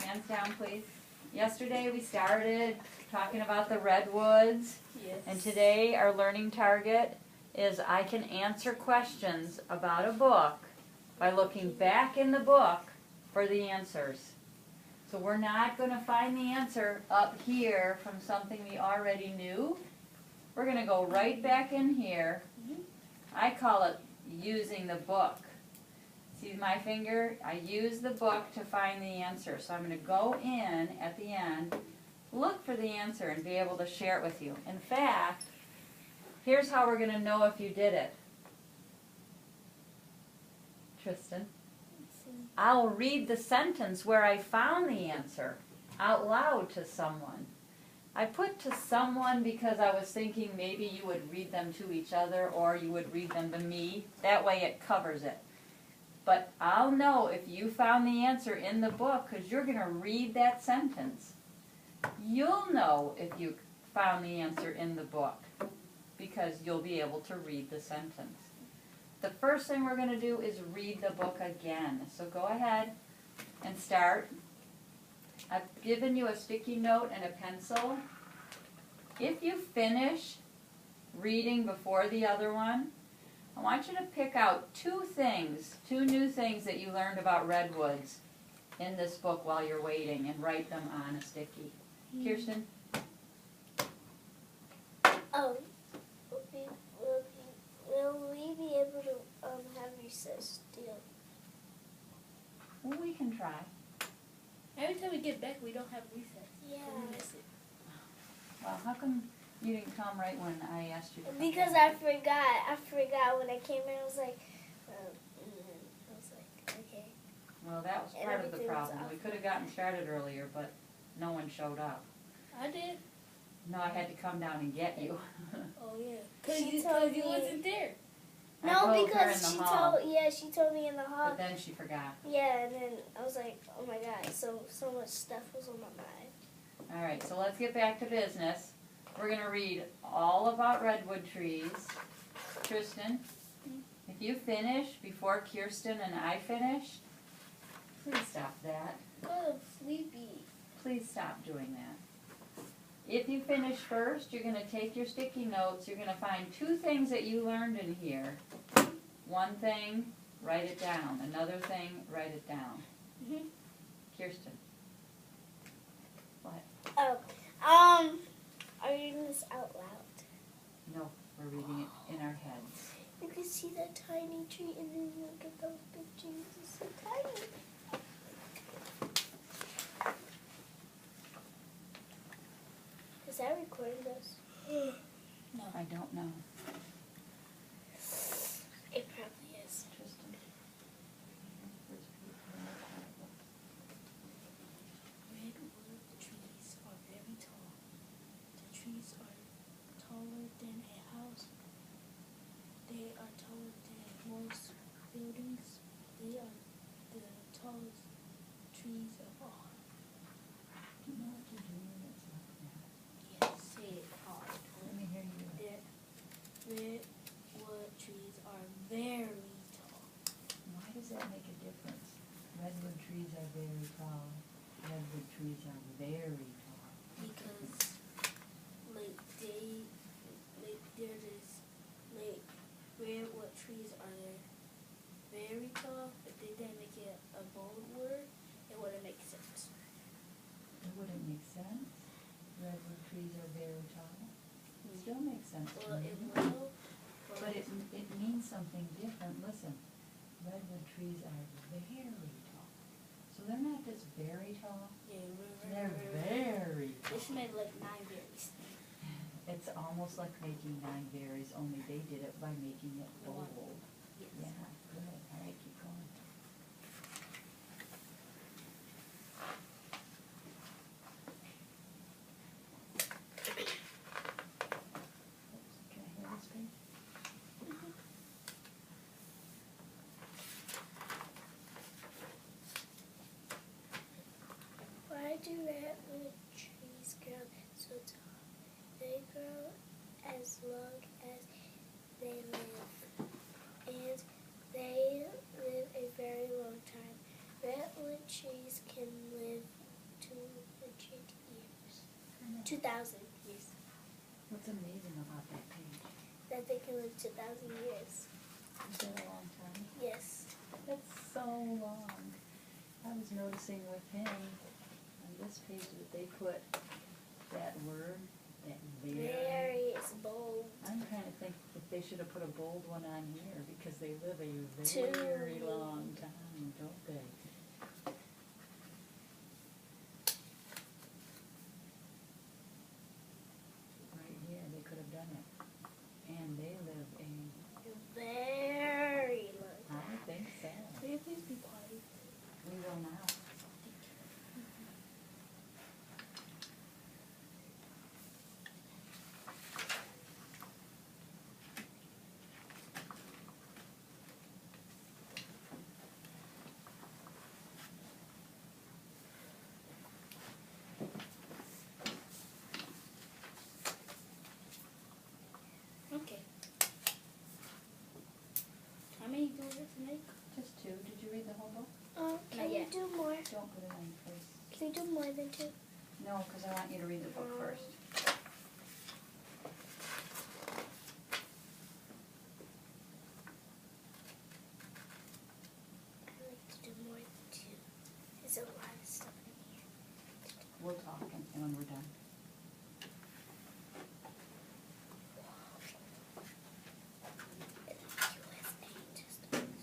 Hands down, please. Yesterday we started talking about the redwoods. Yes. And today our learning target is I can answer questions about a book by looking back in the book for the answers. So we're not going to find the answer up here from something we already knew. We're going to go right back in here. I call it using the book. See my finger? I use the book to find the answer. So I'm going to go in at the end, look for the answer, and be able to share it with you. In fact, here's how we're going to know if you did it. Tristan? I'll read the sentence where I found the answer out loud to someone. I put to someone because I was thinking maybe you would read them to each other or you would read them to me. That way it covers it. But I'll know if you found the answer in the book because you're going to read that sentence. You'll know if you found the answer in the book because you'll be able to read the sentence. The first thing we're going to do is read the book again. So go ahead and start. I've given you a sticky note and a pencil. If you finish reading before the other one, I want you to pick out two new things that you learned about redwoods in this book while you're waiting and write them on a sticky. Kirsten? Oh, will we be able to have recess still? Well, we can try. Every time we get back, we don't have recess. Yeah. We miss it. Well, how come you didn't come right when I asked you to come? Because I forgot when I came in. I was like, okay. Well, that was And part of the everything was problem. off. We could have gotten started earlier, but no one showed up. I did. No, I had to come down and get you. Oh yeah. Cause She you told me- wasn't there. I No, told her because in she the hall, told me in the hall. but then she forgot. Yeah, and then I was like, oh my god, so much stuff was on my mind. All right, so let's get back to business. We're going to read all about redwood trees. Tristan, if you finish before Kirsten and I finish, please stop that. Oh, sleepy. Please stop doing that. If you finish first, you're going to take your sticky notes. You're going to find two things that you learned in here. One thing, write it down. Another thing, write it down. Mhm. Kirsten. What? Oh, are you reading this out loud? No, we're reading it in our heads. You can see that tiny tree, and then look at those big trees. It's so tiny. Is that recording us? No. I don't know. It probably is. Tristan. Redwood trees are very tall. The trees are taller than a house. They are taller than most buildings. They are the tallest trees of all. Do you know what you're doing? It's like that. Yes, say it hard. Let me hear you. Redwood trees are very tall. Why does that make a difference? Redwood trees are very tall. Redwood trees are very tall. Because there is redwood trees are very tall. If they didn't make it a bold word, it wouldn't make sense. It wouldn't make sense. Redwood trees are very tall. It still makes sense to Well, me. it will. But it means something different. Listen, redwood trees are very tall. So they're not just very tall. They're very tall. This made like 9 berries. It's almost like making 9 berries, only they did it by making it bold. Yes. Yeah, good. All right, keep going. Oops, can I hear this page? Why do redwood trees grow so tall? They grow as long as they live, and they live a very long time. Redwood trees can live 2,000 years. What's amazing about that page? That they can live 2,000 years. Is that a long time? Yes. That's so long. I was noticing with him, on this page that they put that word, that very. Very is bold. I'm trying to think if they should have put a bold one on here, because they live a Too. very long time, don't they? Right here, they could have done it. And they live a, Very long. I think so. Will you please be quiet? We will now. Okay. How many do we have to make? Just two. Did you read the whole book? Can Not you yet. do more? Don't put it on your face. Can you do more than 2? No, because I want you to read the book first. I like to do more than 2. There's a lot of stuff in here. We'll talk and when we're done. And the USA testaments.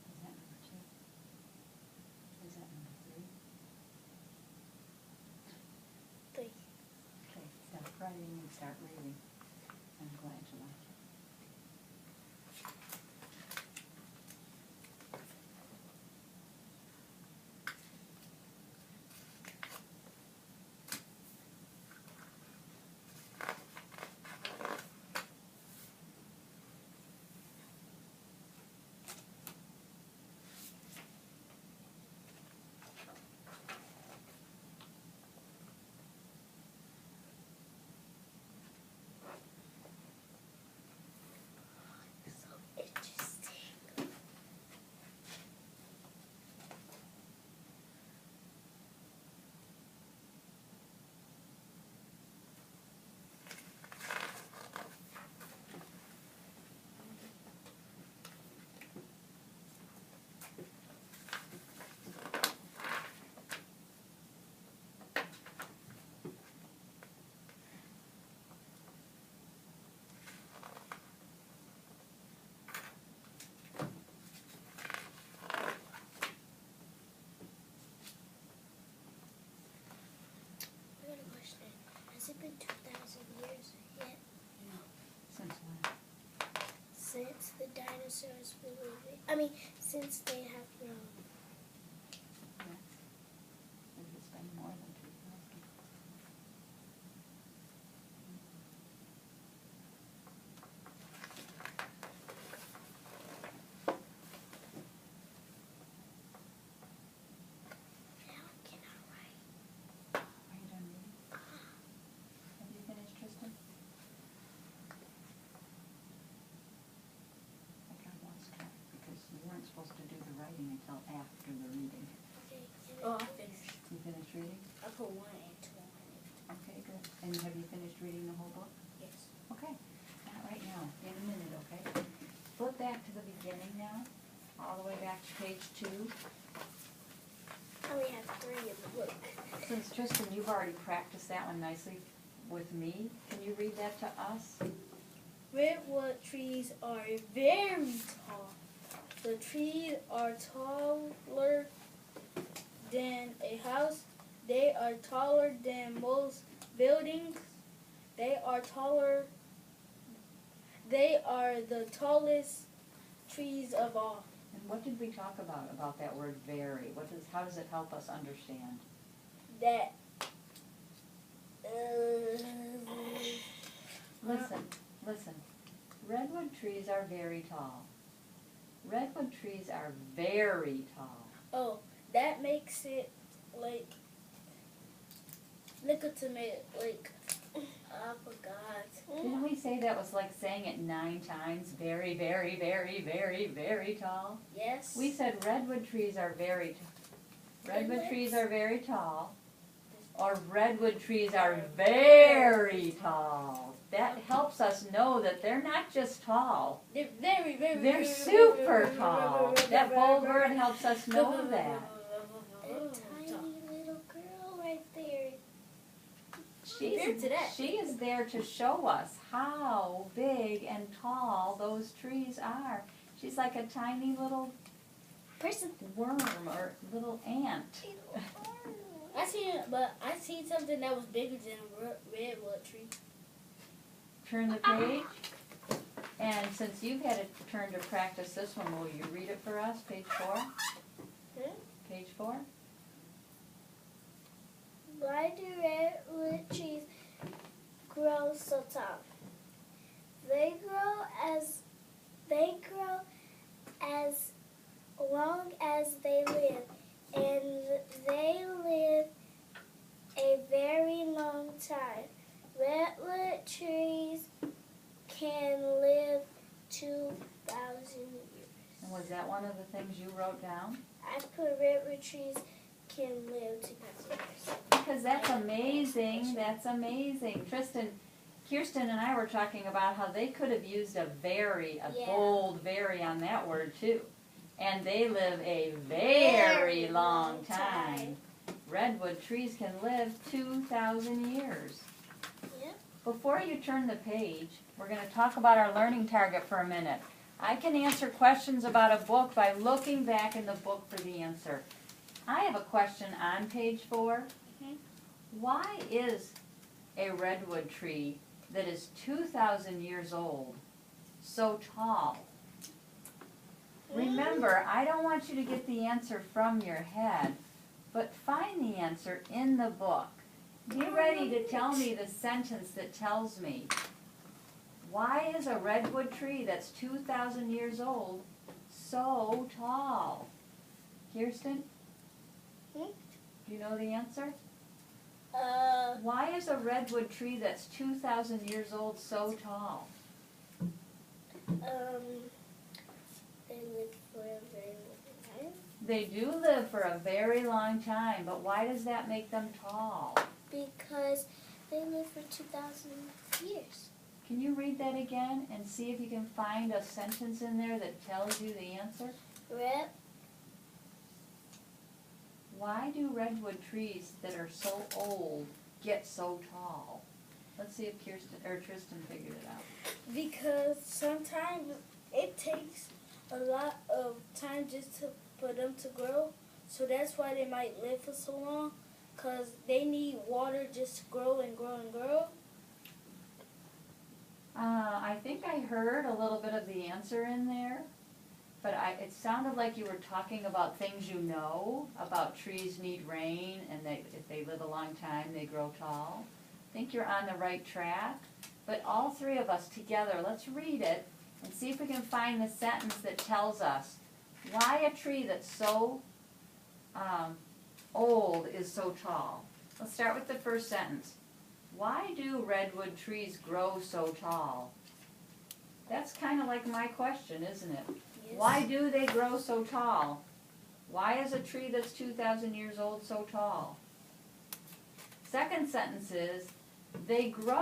Is that number 2? Is that number 3? 3. Okay, stop writing and start reading. I'm glad you like it. So interesting. I got a question. Has it been 2,000 years yet? No. Since when? Since the dinosaurs were living? I mean, since they have grown. Yeah. Maybe it's been more than 2,000. Now I cannot write. Are you done reading? Have you finished, Tristan? I got lost track because you weren't supposed to do the writing until after the reading. Okay. Oh, I finished. You finished reading? I put 1 and 2 on it. Okay, good. And have you finished reading the whole book? Yes. Okay, not right now, in a minute, okay? Flip back to the beginning now, all the way back to page 2. I only have 3 in the book. Since Tristan, you've already practiced that one nicely, with me. Can you read that to us? Redwood trees are very tall. The trees are taller than a house. They are taller than most buildings. They are the tallest trees of all. And what did we talk about that word very? How does it help us understand? That Listen. Redwood trees are very tall. Redwood trees are very tall. that makes it like a tomato. Like I forgot. Didn't we say that was like saying it 9 times? Very, very, very, very, very tall. Yes. We said redwood trees are very redwood trees are very tall. Or redwood trees are very tall. That helps us know that they're not just tall. They're very, very. They're super tall. That bold word helps us know that. A tiny little girl right there. She is there to show us how big and tall those trees are. She's like a tiny little Person. worm or little ant. I seen something that was bigger than a redwood tree. Turn the page. And since you've had a turn to practice this one, will you read it for us? Page 4? Page 4? Why do redwood trees grow so tall? They grow as long as they live, and they live a very long time. Redwood trees can live 2,000 years. And was that one of the things you wrote down? I put redwood trees can live 2,000 years. Because that's amazing. That's amazing. Kirsten and I were talking about how they could have used a bold very on that word too. And they live a very long time. Redwood trees can live 2,000 years. Yep. Before you turn the page, we're going to talk about our learning target for a minute. I can answer questions about a book by looking back in the book for the answer. I have a question on page 4. Why is a redwood tree that is 2,000 years old so tall? Remember, I don't want you to get the answer from your head, but find the answer in the book. Be ready to tell me the sentence that tells me, why is a redwood tree that's 2,000 years old so tall? Kirsten? Do you know the answer? Why is a redwood tree that's 2,000 years old so tall? They live for a very long time. They do live for a very long time, but why does that make them tall? Because they live for 2,000 years. Can you read that again and see if you can find a sentence in there that tells you the answer? Why do redwood trees that are so old get so tall? Let's see if Tristan figured it out. Because sometimes it takes a lot of time just for them to grow. So that's why they might live for so long. Because they need water just to grow and grow and grow. I think I heard a little bit of the answer in there. But it sounded like you were talking about things you know, about trees need rain, and if they live a long time, they grow tall. I think you're on the right track. But all 3 of us together, let's read it and see if we can find the sentence that tells us why a tree that's so old is so tall. Let's start with the first sentence. Why do redwood trees grow so tall? That's kind of like my question, isn't it? Yes. Why do they grow so tall? Why is a tree that's 2,000 years old so tall? Second sentence is, they grow